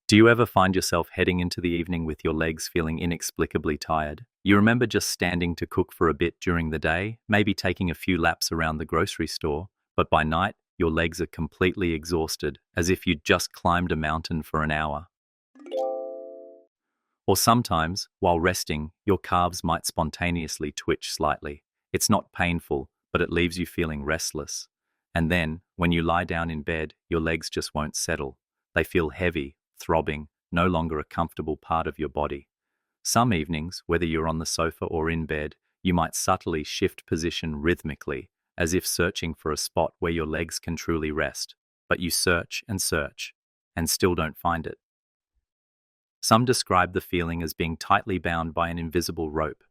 Do you ever find yourself heading into the evening with your legs feeling inexplicably tired? You remember just standing to cook for a bit during the day, maybe taking a few laps around the grocery store, but by night, your legs are completely exhausted, as if you'd just climbed a mountain for an hour. Or sometimes, while resting, your calves might spontaneously twitch slightly. It's not painful, but it leaves you feeling restless. And then, when you lie down in bed, your legs just won't settle. They feel heavy, throbbing, no longer a comfortable part of your body. Some evenings, whether you're on the sofa or in bed, you might subtly shift position rhythmically, as if searching for a spot where your legs can truly rest. But you search, and still don't find it. Some describe the feeling as being tightly bound by an invisible rope.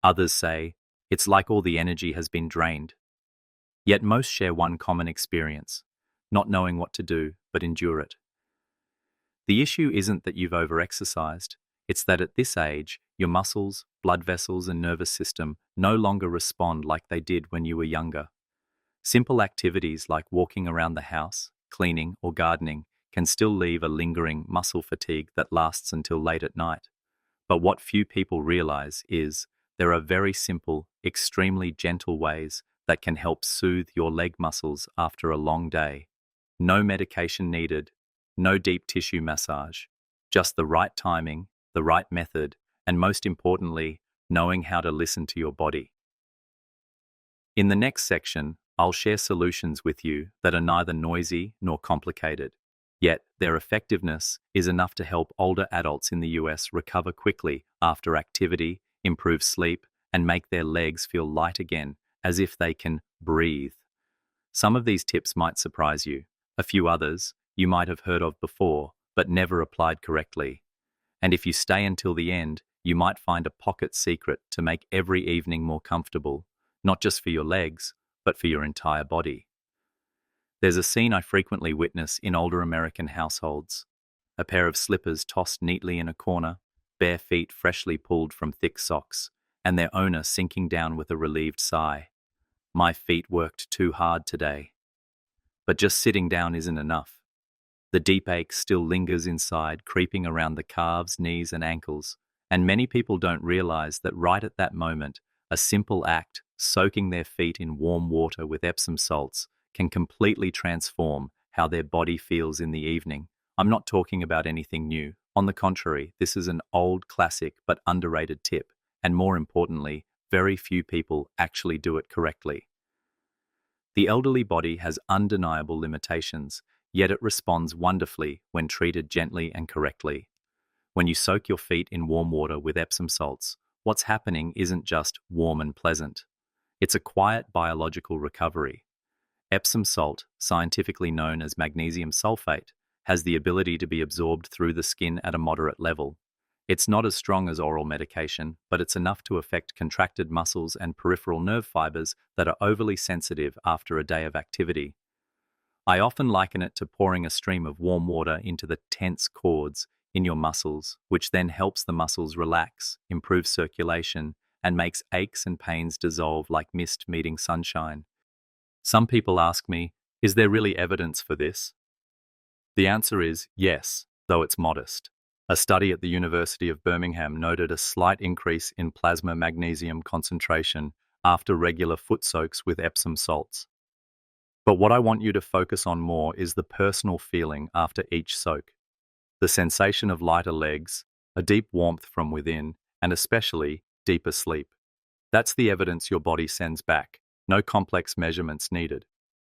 Others say, it's like all the energy has been drained. Yet most share one common experience, not knowing what to do, but endure it. The issue isn't that you've overexercised, it's that at this age, your muscles, blood vessels, and nervous system no longer respond like they did when you were younger. Simple activities like walking around the house, cleaning, or gardening can still leave a lingering muscle fatigue that lasts until late at night. But what few people realize is there are very simple, extremely gentle ways that can help soothe your leg muscles after a long day. No medication needed, no deep tissue massage, just the right timing, the right method, and most importantly, knowing how to listen to your body. In the next section, I'll share solutions with you that are neither noisy nor complicated. Yet, their effectiveness is enough to help older adults in the US recover quickly after activity, improve sleep, and make their legs feel light again, as if they can breathe. Some of these tips might surprise you. A few others you might have heard of before, but never applied correctly. And if you stay until the end, you might find a pocket secret to make every evening more comfortable, not just for your legs, but for your entire body. There's a scene I frequently witness in older American households. A pair of slippers tossed neatly in a corner, bare feet freshly pulled from thick socks, and their owner sinking down with a relieved sigh. My feet worked too hard today. But just sitting down isn't enough. The deep ache still lingers inside, creeping around the calves, knees, and ankles, and many people don't realize that right at that moment, a simple act, soaking their feet in warm water with Epsom salts, can completely transform how their body feels in the evening. I'm not talking about anything new. On the contrary, this is an old classic but underrated tip, and more importantly, very few people actually do it correctly. The elderly body has undeniable limitations, yet it responds wonderfully when treated gently and correctly. When you soak your feet in warm water with Epsom salts, what's happening isn't just warm and pleasant. It's a quiet biological recovery. Epsom salt, scientifically known as magnesium sulfate, has the ability to be absorbed through the skin at a moderate level. It's not as strong as oral medication, but it's enough to affect contracted muscles and peripheral nerve fibers that are overly sensitive after a day of activity. I often liken it to pouring a stream of warm water into the tense cords in your muscles, which then helps the muscles relax, improves circulation, and makes aches and pains dissolve like mist meeting sunshine. Some people ask me, is there really evidence for this? The answer is yes, though it's modest. A study at the University of Birmingham noted a slight increase in plasma magnesium concentration after regular foot soaks with Epsom salts. But what I want you to focus on more is the personal feeling after each soak. The sensation of lighter legs, a deep warmth from within, and especially deeper sleep. That's the evidence your body sends back. No complex measurements needed.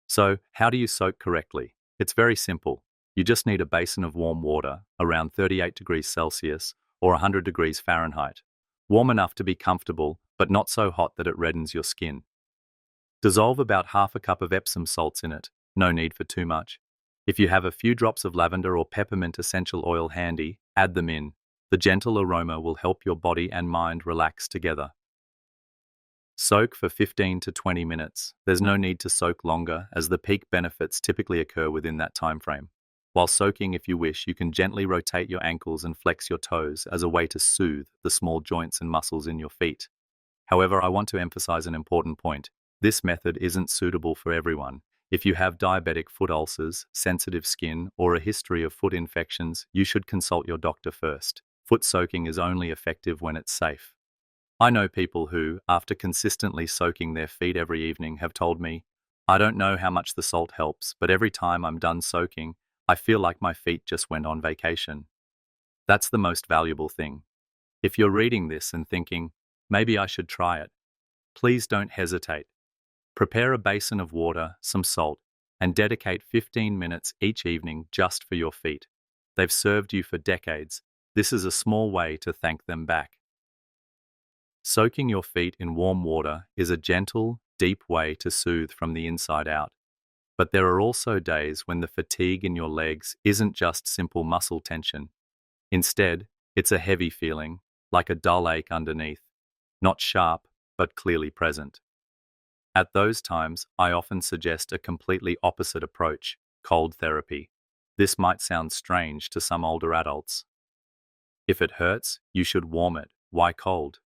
So, how do you soak correctly? It's very simple. You just need a basin of warm water, around 38 degrees Celsius or 100 degrees Fahrenheit. Warm enough to be comfortable, but not so hot that it reddens your skin. Dissolve about half a cup of Epsom salts in it. No need for too much. If you have a few drops of lavender or peppermint essential oil handy, add them in. The gentle aroma will help your body and mind relax together. Soak for 15 to 20 minutes. There's no need to soak longer, as the peak benefits typically occur within that time frame. While soaking, if you wish, you can gently rotate your ankles and flex your toes as a way to soothe the small joints and muscles in your feet. However, I want to emphasize an important point. This method isn't suitable for everyone. If you have diabetic foot ulcers, sensitive skin, or a history of foot infections, you should consult your doctor first. Foot soaking is only effective when it's safe. I know people who, after consistently soaking their feet every evening, have told me, "I don't know how much the salt helps, but every time I'm done soaking, I feel like my feet just went on vacation." That's the most valuable thing. If you're reading this and thinking, maybe I should try it, please don't hesitate. Prepare a basin of water, some salt, and dedicate 15 minutes each evening just for your feet. They've served you for decades. This is a small way to thank them back. Soaking your feet in warm water is a gentle, deep way to soothe from the inside out. But there are also days when the fatigue in your legs isn't just simple muscle tension. Instead, it's a heavy feeling, like a dull ache underneath, not sharp, but clearly present. At those times, I often suggest a completely opposite approach, cold therapy. This might sound strange to some older adults. If it hurts, you should warm it. Why cold?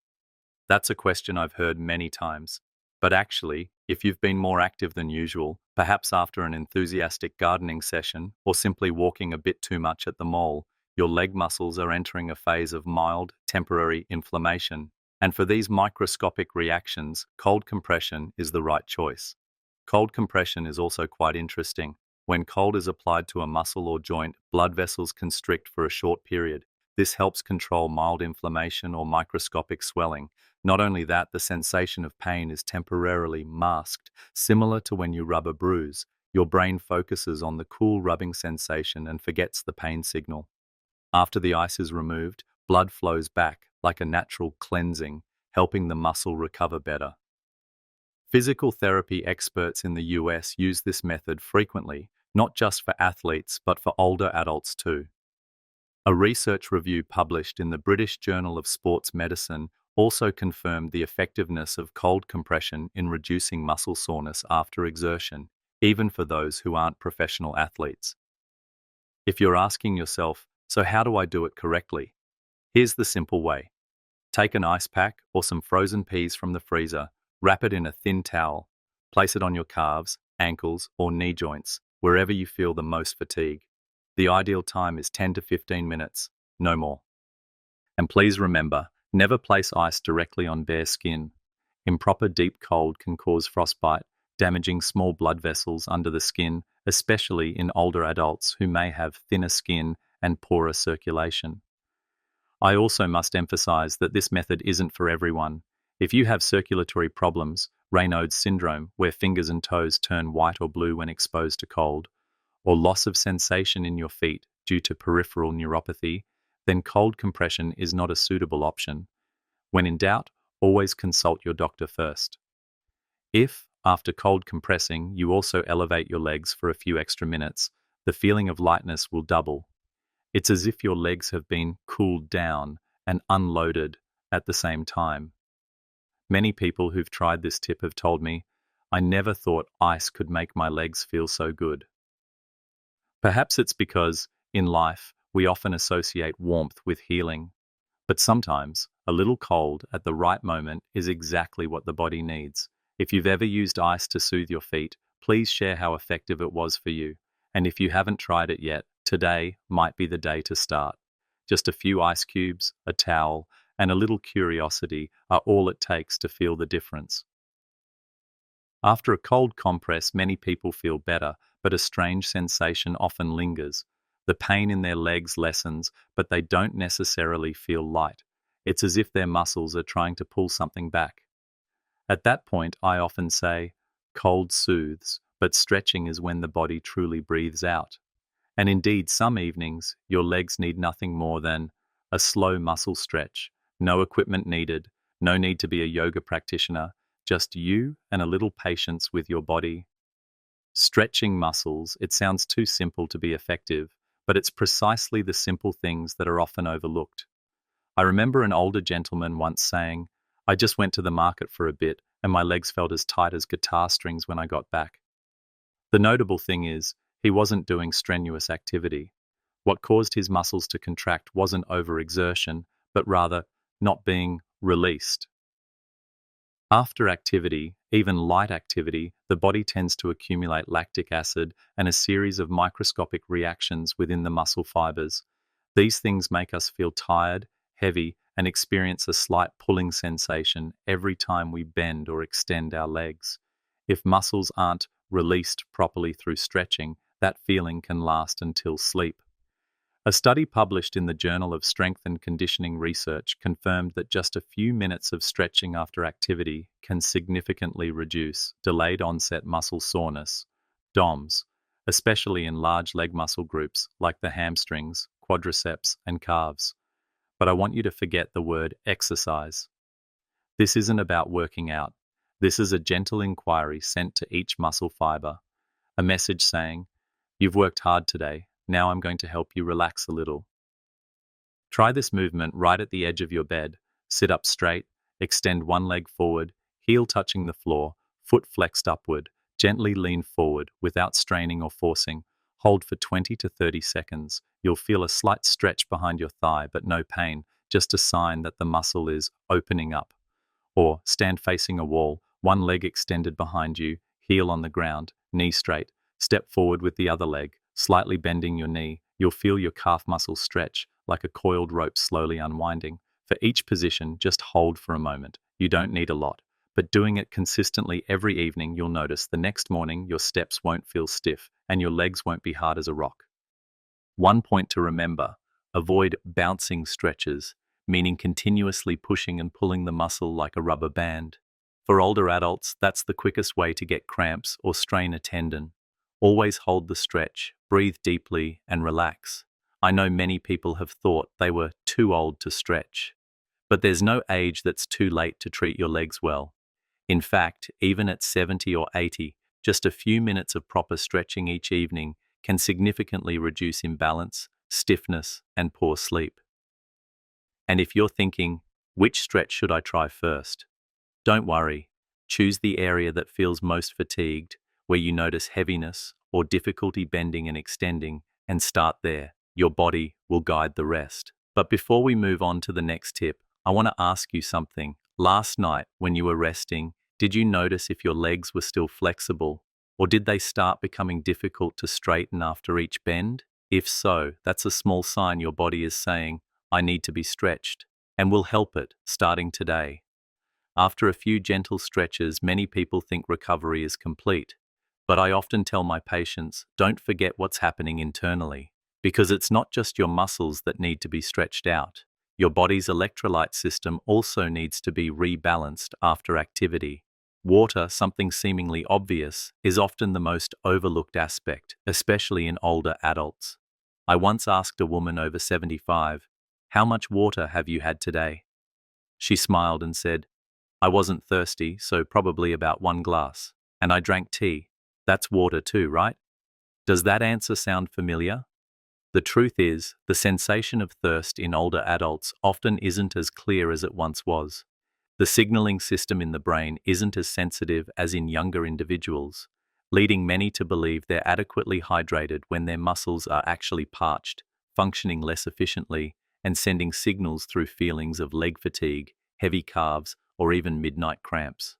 That's a question I've heard many times. But actually, if you've been more active than usual, perhaps after an enthusiastic gardening session or simply walking a bit too much at the mall, your leg muscles are entering a phase of mild, temporary inflammation. And for these microscopic reactions, cold compression is the right choice. Cold compression is also quite interesting. When cold is applied to a muscle or joint, blood vessels constrict for a short period. This helps control mild inflammation or microscopic swelling. Not only that, the sensation of pain is temporarily masked. Similar to when you rub a bruise, your brain focuses on the cool rubbing sensation and forgets the pain signal. After the ice is removed, blood flows back like a natural cleansing, helping the muscle recover better. Physical therapy experts in the US use this method frequently, not just for athletes, but for older adults too. A research review published in the British Journal of Sports Medicine also confirmed the effectiveness of cold compression in reducing muscle soreness after exertion, even for those who aren't professional athletes. If you're asking yourself, so how do I do it correctly? Here's the simple way. Take an ice pack or some frozen peas from the freezer, wrap it in a thin towel, place it on your calves, ankles, or knee joints, wherever you feel the most fatigue. The ideal time is 10 to 15 minutes, no more. And please remember, never place ice directly on bare skin. Improper deep cold can cause frostbite, damaging small blood vessels under the skin, especially in older adults who may have thinner skin and poorer circulation. I also must emphasize that this method isn't for everyone. If you have circulatory problems, Raynaud's syndrome, where fingers and toes turn white or blue when exposed to cold, or loss of sensation in your feet due to peripheral neuropathy, then cold compression is not a suitable option. When in doubt, always consult your doctor first. If, after cold compressing, you also elevate your legs for a few extra minutes, the feeling of lightness will double. It's as if your legs have been cooled down and unloaded at the same time. Many people who've tried this tip have told me, "I never thought ice could make my legs feel so good." Perhaps it's because, in life, we often associate warmth with healing. But sometimes, a little cold at the right moment is exactly what the body needs. If you've ever used ice to soothe your feet, please share how effective it was for you. And if you haven't tried it yet, today might be the day to start. Just a few ice cubes, a towel, and a little curiosity are all it takes to feel the difference. After a cold compress, many people feel better, but a strange sensation often lingers. The pain in their legs lessens, but they don't necessarily feel light. It's as if their muscles are trying to pull something back. At that point, I often say, cold soothes, but stretching is when the body truly breathes out. And indeed, some evenings, your legs need nothing more than a slow muscle stretch. No equipment needed, no need to be a yoga practitioner, just you and a little patience with your body. Stretching muscles, it sounds too simple to be effective, but it's precisely the simple things that are often overlooked. I remember an older gentleman once saying, "I just went to the market for a bit and my legs felt as tight as guitar strings when I got back." The notable thing is, he wasn't doing strenuous activity. What caused his muscles to contract wasn't overexertion, but rather not being released. After activity, Even light activity, the body tends to accumulate lactic acid and a series of microscopic reactions within the muscle fibers. These things make us feel tired, heavy, and experience a slight pulling sensation every time we bend or extend our legs. If muscles aren't released properly through stretching, that feeling can last until sleep. A study published in the Journal of Strength and Conditioning Research confirmed that just a few minutes of stretching after activity can significantly reduce delayed onset muscle soreness, DOMS, especially in large leg muscle groups like the hamstrings, quadriceps, and calves. But I want you to forget the word exercise. This isn't about working out. This is a gentle inquiry sent to each muscle fiber, a message saying, "You've worked hard today. Now I'm going to help you relax a little." Try this movement right at the edge of your bed. Sit up straight, extend one leg forward, heel touching the floor, foot flexed upward. Gently lean forward without straining or forcing. Hold for 20 to 30 seconds. You'll feel a slight stretch behind your thigh, but no pain, just a sign that the muscle is opening up. Or stand facing a wall, one leg extended behind you, heel on the ground, knee straight. Step forward with the other leg, slightly bending your knee. You'll feel your calf muscles stretch, like a coiled rope slowly unwinding. For each position, just hold for a moment. You don't need a lot. But doing it consistently every evening, you'll notice the next morning your steps won't feel stiff and your legs won't be hard as a rock. One point to remember: avoid bouncing stretches, meaning continuously pushing and pulling the muscle like a rubber band. For older adults, that's the quickest way to get cramps or strain a tendon. Always hold the stretch, breathe deeply, and relax. I know many people have thought they were too old to stretch, but there's no age that's too late to treat your legs well. In fact, even at 70 or 80, just a few minutes of proper stretching each evening can significantly reduce imbalance, stiffness, and poor sleep. And if you're thinking, which stretch should I try first? Don't worry. Choose the area that feels most fatigued, where you notice heaviness or difficulty bending and extending, and start there. Your body will guide the rest. But before we move on to the next tip, I want to ask you something. Last night, when you were resting, did you notice if your legs were still flexible, or did they start becoming difficult to straighten after each bend? If so, that's a small sign your body is saying, "I need to be stretched," and we'll help it starting today. After a few gentle stretches, many people think recovery is complete. But I often tell my patients, don't forget what's happening internally, because it's not just your muscles that need to be stretched out. Your body's electrolyte system also needs to be rebalanced after activity. Water, something seemingly obvious, is often the most overlooked aspect, especially in older adults. I once asked a woman over 75, "How much water have you had today?" She smiled and said, "I wasn't thirsty, so probably about 1 glass. And I drank tea. That's water too, right?" Does that answer sound familiar? The truth is, the sensation of thirst in older adults often isn't as clear as it once was. The signaling system in the brain isn't as sensitive as in younger individuals, leading many to believe they're adequately hydrated when their muscles are actually parched, functioning less efficiently, and sending signals through feelings of leg fatigue, heavy calves, or even midnight cramps.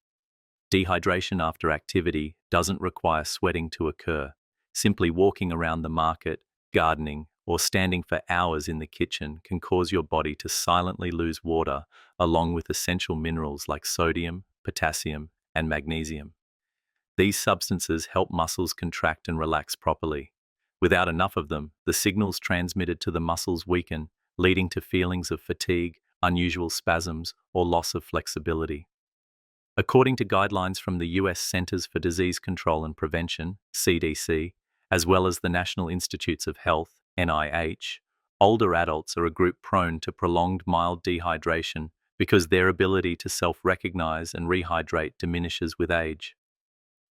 Dehydration after activity doesn't require sweating to occur. Simply walking around the market, gardening, or standing for hours in the kitchen can cause your body to silently lose water, along with essential minerals like sodium, potassium, and magnesium. These substances help muscles contract and relax properly. Without enough of them, the signals transmitted to the muscles weaken, leading to feelings of fatigue, unusual spasms, or loss of flexibility. According to guidelines from the US Centers for Disease Control and Prevention, CDC, as well as the National Institutes of Health, NIH, older adults are a group prone to prolonged mild dehydration because their ability to self-recognize and rehydrate diminishes with age.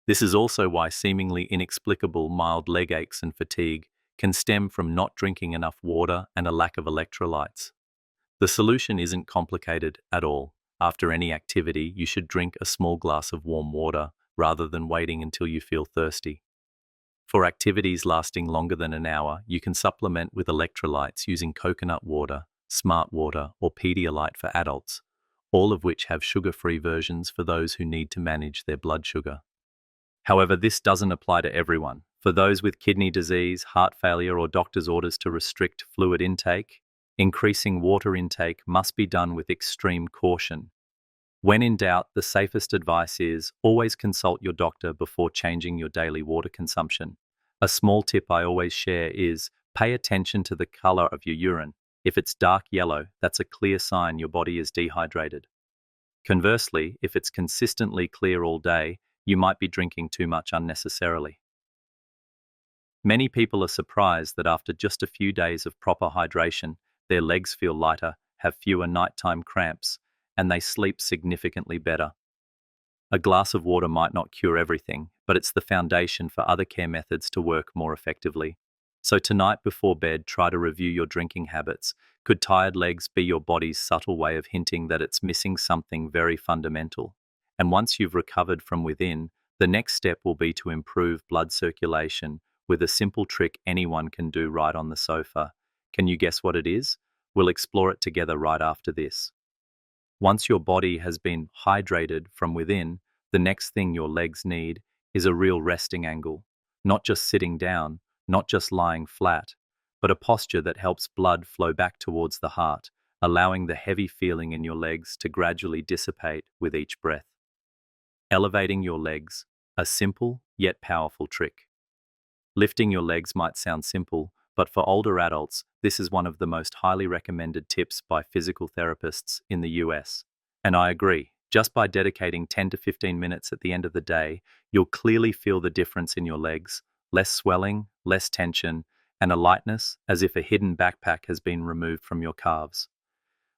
This is also why seemingly inexplicable mild leg aches and fatigue can stem from not drinking enough water and a lack of electrolytes. The solution isn't complicated at all. After any activity, you should drink a small glass of warm water rather than waiting until you feel thirsty. For activities lasting longer than an hour, you can supplement with electrolytes using coconut water, smart water, or Pedialyte for adults, all of which have sugar-free versions for those who need to manage their blood sugar. However, this doesn't apply to everyone. For those with kidney disease, heart failure, or doctor's orders to restrict fluid intake, increasing water intake must be done with extreme caution. When in doubt, the safest advice is always consult your doctor before changing your daily water consumption. A small tip I always share is pay attention to the color of your urine. If it's dark yellow, that's a clear sign your body is dehydrated. Conversely, if it's consistently clear all day, you might be drinking too much unnecessarily. Many people are surprised that after just a few days of proper hydration, their legs feel lighter, have fewer nighttime cramps, and they sleep significantly better. A glass of water might not cure everything, but it's the foundation for other care methods to work more effectively. So tonight before bed, try to review your drinking habits. Could tired legs be your body's subtle way of hinting that it's missing something very fundamental? And once you've recovered from within, the next step will be to improve blood circulation with a simple trick anyone can do right on the sofa. Can you guess what it is? We'll explore it together right after this. Once your body has been hydrated from within, the next thing your legs need is a real resting angle. Not just sitting down, not just lying flat, but a posture that helps blood flow back towards the heart, allowing the heavy feeling in your legs to gradually dissipate with each breath. Elevating your legs, a simple yet powerful trick. Lifting your legs might sound simple, but for older adults, this is one of the most highly recommended tips by physical therapists in the US. And I agree, just by dedicating 10 to 15 minutes at the end of the day, you'll clearly feel the difference in your legs, less swelling, less tension, and a lightness as if a hidden backpack has been removed from your calves.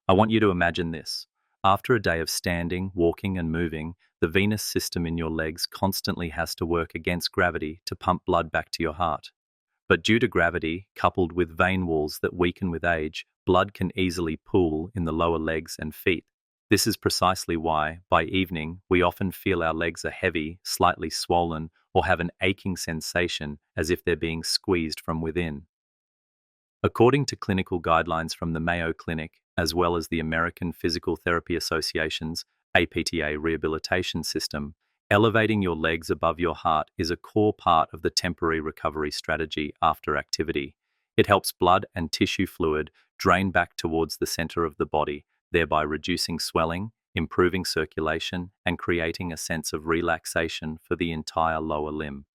I want you to imagine this. After a day of standing, walking, and moving, the venous system in your legs constantly has to work against gravity to pump blood back to your heart. But due to gravity, coupled with vein walls that weaken with age, blood can easily pool in the lower legs and feet. This is precisely why, by evening, we often feel our legs are heavy, slightly swollen, or have an aching sensation as if they're being squeezed from within. According to clinical guidelines from the Mayo Clinic, as well as the American Physical Therapy Association's APTA rehabilitation system, elevating your legs above your heart is a core part of the temporary recovery strategy after activity. It helps blood and tissue fluid drain back towards the center of the body, thereby reducing swelling, improving circulation, and creating a sense of relaxation for the entire lower limb.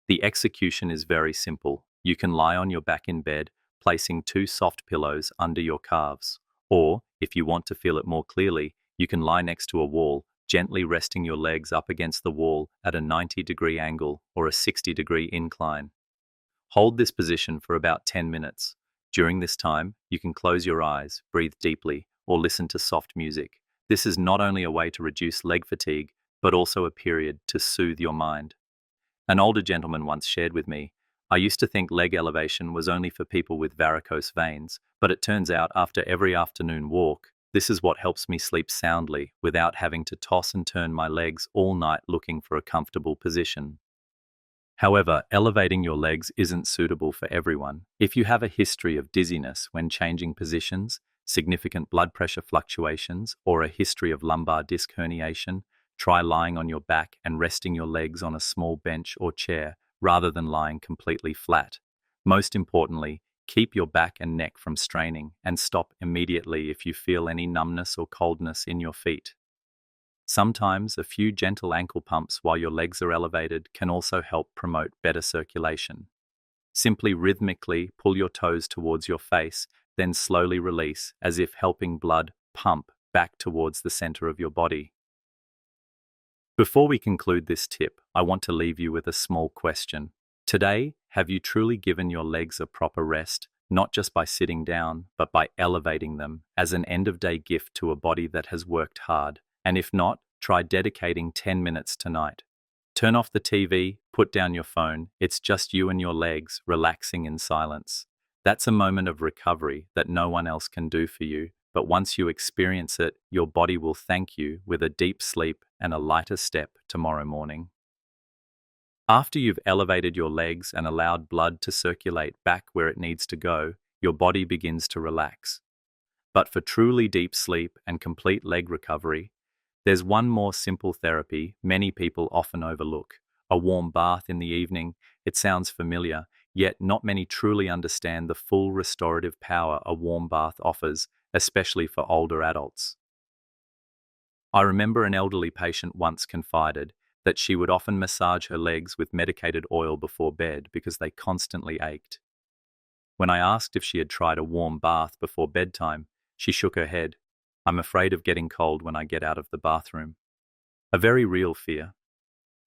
The execution is very simple. You can lie on your back in bed, placing 2 soft pillows under your calves. Or, if you want to feel it more clearly, you can lie next to a wall, gently resting your legs up against the wall at a 90-degree angle or a 60-degree incline. Hold this position for about 10 minutes. During this time, you can close your eyes, breathe deeply, or listen to soft music. This is not only a way to reduce leg fatigue, but also a period to soothe your mind. An older gentleman once shared with me, I used to think leg elevation was only for people with varicose veins, but it turns out after every afternoon walk, this is what helps me sleep soundly without having to toss and turn my legs all night looking for a comfortable position. However, elevating your legs isn't suitable for everyone. If you have a history of dizziness when changing positions, significant blood pressure fluctuations, or a history of lumbar disc herniation, try lying on your back and resting your legs on a small bench or chair rather than lying completely flat. Most importantly, keep your back and neck from straining and stop immediately if you feel any numbness or coldness in your feet. Sometimes a few gentle ankle pumps while your legs are elevated can also help promote better circulation. Simply rhythmically pull your toes towards your face, then slowly release as if helping blood pump back towards the center of your body. Before we conclude this tip, I want to leave you with a small question. Today, have you truly given your legs a proper rest, not just by sitting down, but by elevating them as an end-of-day gift to a body that has worked hard? And if not, try dedicating 10 minutes tonight. Turn off the TV, put down your phone. It's just you and your legs relaxing in silence. That's a moment of recovery that no one else can do for you. But once you experience it, your body will thank you with a deep sleep and a lighter step tomorrow morning. After you've elevated your legs and allowed blood to circulate back where it needs to go, your body begins to relax. But for truly deep sleep and complete leg recovery, there's one more simple therapy many people often overlook: a warm bath in the evening. It sounds familiar, yet not many truly understand the full restorative power a warm bath offers, especially for older adults. I remember an elderly patient once confided that she would often massage her legs with medicated oil before bed because they constantly ached. When I asked if she had tried a warm bath before bedtime, she shook her head. "I'm afraid of getting cold when I get out of the bathroom." A very real fear.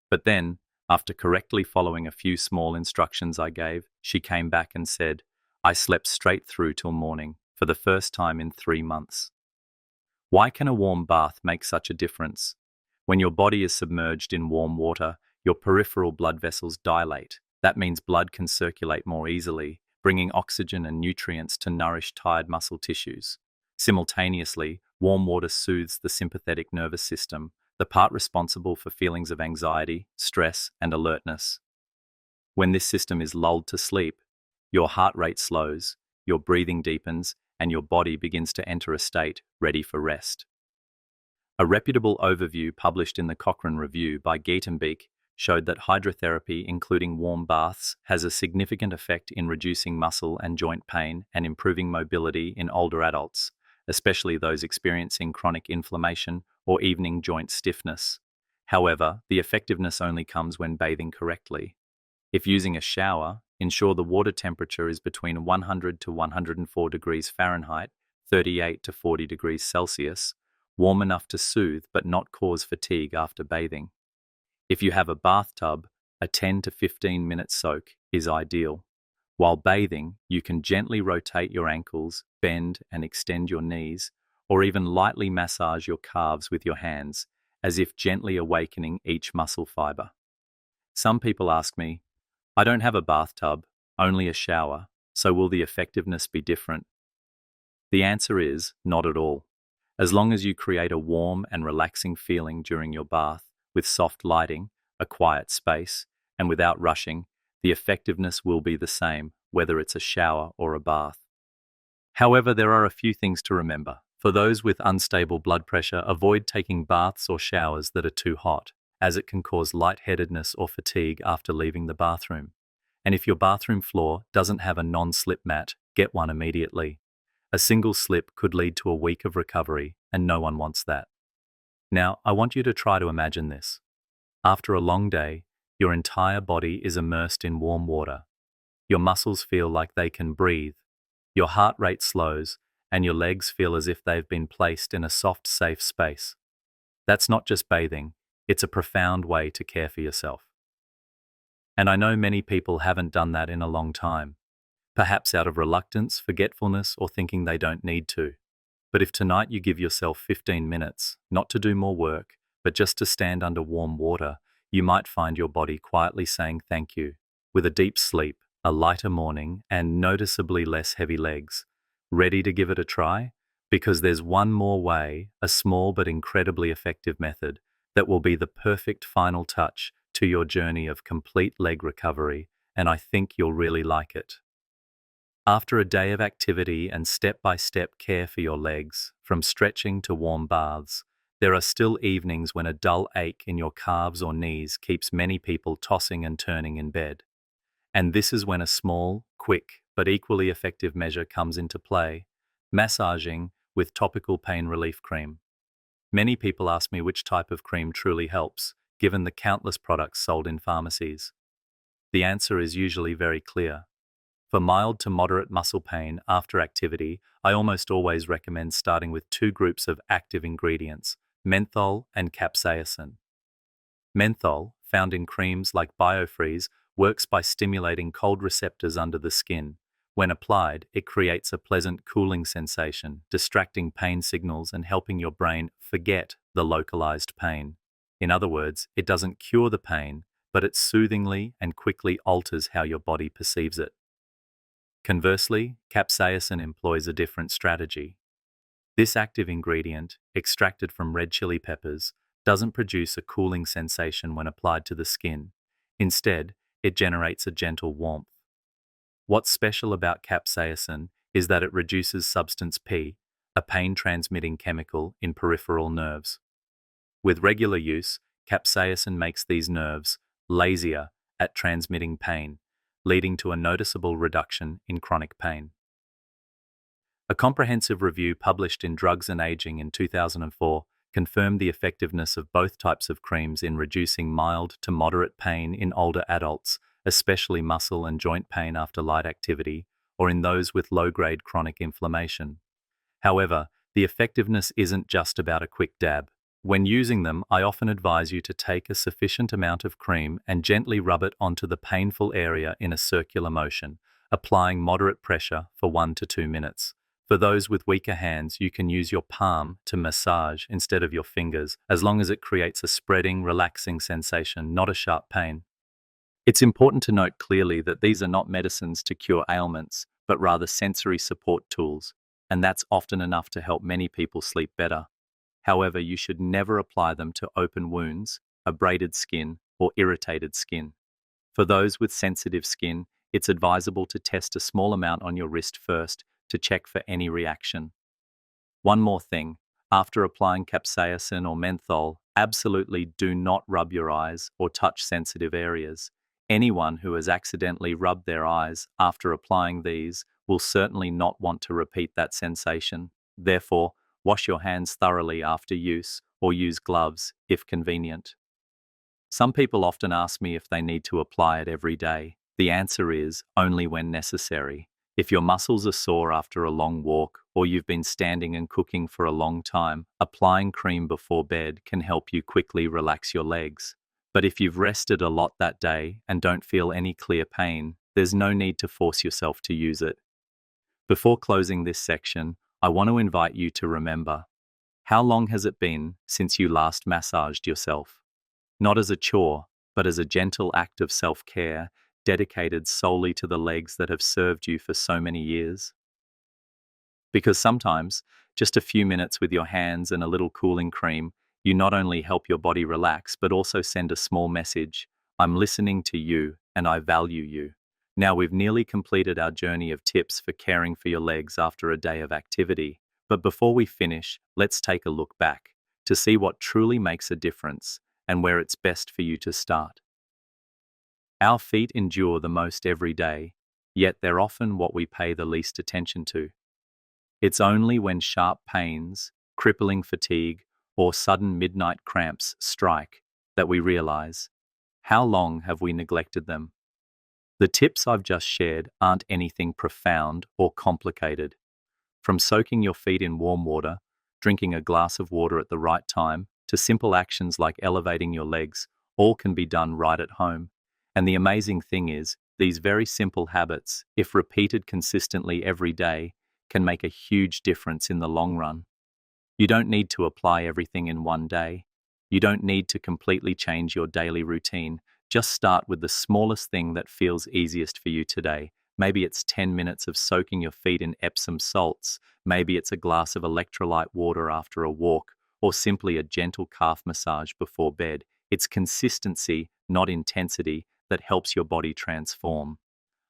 But then, after correctly following a few small instructions I gave, she came back and said, "I slept straight through till morning for the first time in 3 months." Why can a warm bath make such a difference? When your body is submerged in warm water, your peripheral blood vessels dilate. That means blood can circulate more easily, bringing oxygen and nutrients to nourish tired muscle tissues. Simultaneously, warm water soothes the sympathetic nervous system, the part responsible for feelings of anxiety, stress, and alertness. When this system is lulled to sleep, your heart rate slows, your breathing deepens, and your body begins to enter a state ready for rest. A reputable overview published in the Cochrane Review by Geitenbeek showed that hydrotherapy, including warm baths, has a significant effect in reducing muscle and joint pain and improving mobility in older adults, especially those experiencing chronic inflammation or evening joint stiffness. However, the effectiveness only comes when bathing correctly. If using a shower, ensure the water temperature is between 100 to 104 degrees Fahrenheit, 38 to 40 degrees Celsius, warm enough to soothe but not cause fatigue after bathing. If you have a bathtub, a 10 to 15-minute soak is ideal. While bathing, you can gently rotate your ankles, bend and extend your knees, or even lightly massage your calves with your hands, as if gently awakening each muscle fiber. Some people ask me, "I don't have a bathtub, only a shower, so will the effectiveness be different?" The answer is not at all. As long as you create a warm and relaxing feeling during your bath, with soft lighting, a quiet space, and without rushing, the effectiveness will be the same, whether it's a shower or a bath. However, there are a few things to remember. For those with unstable blood pressure, avoid taking baths or showers that are too hot, as it can cause lightheadedness or fatigue after leaving the bathroom. And if your bathroom floor doesn't have a non-slip mat, get one immediately. A single slip could lead to a week of recovery, and no one wants that. Now, I want you to try to imagine this. After a long day, your entire body is immersed in warm water. Your muscles feel like they can breathe. Your heart rate slows, and your legs feel as if they've been placed in a soft, safe space. That's not just bathing, it's a profound way to care for yourself. And I know many people haven't done that in a long time, perhaps out of reluctance, forgetfulness, or thinking they don't need to. But if tonight you give yourself 15 minutes, not to do more work, but just to stand under warm water, you might find your body quietly saying thank you. With a deep sleep, a lighter morning, and noticeably less heavy legs. Ready to give it a try? Because there's one more way, a small but incredibly effective method, that will be the perfect final touch to your journey of complete leg recovery, and I think you'll really like it. After a day of activity and step-by-step care for your legs, from stretching to warm baths, there are still evenings when a dull ache in your calves or knees keeps many people tossing and turning in bed. And this is when a small, quick, but equally effective measure comes into play: massaging with topical pain relief cream. Many people ask me which type of cream truly helps, given the countless products sold in pharmacies. The answer is usually very clear. For mild to moderate muscle pain after activity, I almost always recommend starting with two groups of active ingredients: menthol and capsaicin. Menthol, found in creams like Biofreeze, works by stimulating cold receptors under the skin. When applied, it creates a pleasant cooling sensation, distracting pain signals and helping your brain forget the localized pain. In other words, it doesn't cure the pain, but it soothingly and quickly alters how your body perceives it. Conversely, capsaicin employs a different strategy. This active ingredient, extracted from red chili peppers, doesn't produce a cooling sensation when applied to the skin. Instead, it generates a gentle warmth. What's special about capsaicin is that it reduces substance P, a pain-transmitting chemical in peripheral nerves. With regular use, capsaicin makes these nerves lazier at transmitting pain, leading to a noticeable reduction in chronic pain. A comprehensive review published in Drugs and Aging in 2004 confirmed the effectiveness of both types of creams in reducing mild to moderate pain in older adults, especially muscle and joint pain after light activity, or in those with low-grade chronic inflammation. However, the effectiveness isn't just about a quick dab. When using them, I often advise you to take a sufficient amount of cream and gently rub it onto the painful area in a circular motion, applying moderate pressure for 1 to 2 minutes. For those with weaker hands, you can use your palm to massage instead of your fingers, as long as it creates a spreading, relaxing sensation, not a sharp pain. It's important to note clearly that these are not medicines to cure ailments, but rather sensory support tools, and that's often enough to help many people sleep better. However, you should never apply them to open wounds, abraded skin, or irritated skin. For those with sensitive skin, it's advisable to test a small amount on your wrist first to check for any reaction. One more thing, after applying capsaicin or menthol, absolutely do not rub your eyes or touch sensitive areas. Anyone who has accidentally rubbed their eyes after applying these will certainly not want to repeat that sensation. Therefore, wash your hands thoroughly after use or use gloves if convenient. Some people often ask me if they need to apply it every day. The answer is only when necessary. If your muscles are sore after a long walk or you've been standing and cooking for a long time, applying cream before bed can help you quickly relax your legs. But if you've rested a lot that day and don't feel any clear pain, there's no need to force yourself to use it. Before closing this section, I want to invite you to remember, how long has it been since you last massaged yourself? Not as a chore, but as a gentle act of self-care dedicated solely to the legs that have served you for so many years? Because sometimes, just a few minutes with your hands and a little cooling cream, you not only help your body relax, but also send a small message: I'm listening to you and I value you. Now we've nearly completed our journey of tips for caring for your legs after a day of activity. But before we finish, let's take a look back to see what truly makes a difference and where it's best for you to start. Our feet endure the most every day, yet they're often what we pay the least attention to. It's only when sharp pains, crippling fatigue, or sudden midnight cramps strike that we realize, how long have we neglected them? The tips I've just shared aren't anything profound or complicated. From soaking your feet in warm water, drinking a glass of water at the right time, to simple actions like elevating your legs, all can be done right at home. And the amazing thing is, these very simple habits, if repeated consistently every day, can make a huge difference in the long run. You don't need to apply everything in one day. You don't need to completely change your daily routine. Just start with the smallest thing that feels easiest for you today. Maybe it's 10 minutes of soaking your feet in Epsom salts. Maybe it's a glass of electrolyte water after a walk, or simply a gentle calf massage before bed. It's consistency, not intensity, that helps your body transform.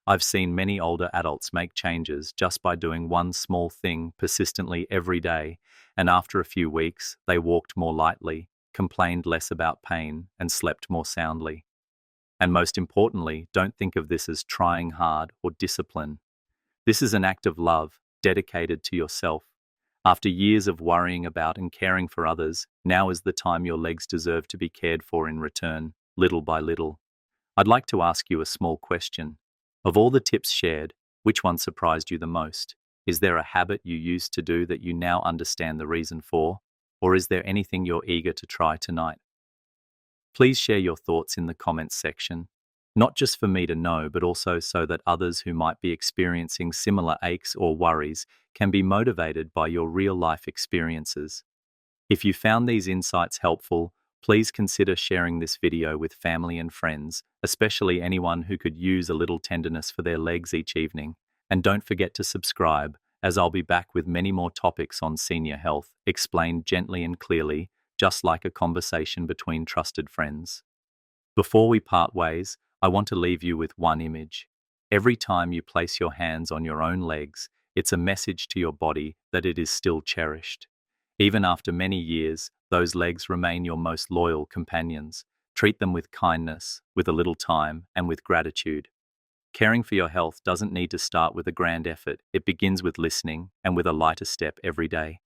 I've seen many older adults make changes just by doing one small thing persistently every day, and after a few weeks, they walked more lightly, complained less about pain, and slept more soundly. And most importantly, don't think of this as trying hard or discipline. This is an act of love, dedicated to yourself. After years of worrying about and caring for others, now is the time your legs deserve to be cared for in return, little by little. I'd like to ask you a small question. Of all the tips shared, which one surprised you the most? Is there a habit you used to do that you now understand the reason for? Or is there anything you're eager to try tonight? Please share your thoughts in the comments section, not just for me to know, but also so that others who might be experiencing similar aches or worries can be motivated by your real-life experiences. If you found these insights helpful, please consider sharing this video with family and friends, especially anyone who could use a little tenderness for their legs each evening. And don't forget to subscribe, as I'll be back with many more topics on senior health, explained gently and clearly, just like a conversation between trusted friends. Before we part ways, I want to leave you with one image. Every time you place your hands on your own legs, It's a message to your body that it is still cherished. Even after many years, those legs remain your most loyal companions. Treat them with kindness, with a little time, and with gratitude. Caring for your health doesn't need to start with a grand effort. It begins with listening and with a lighter step every day.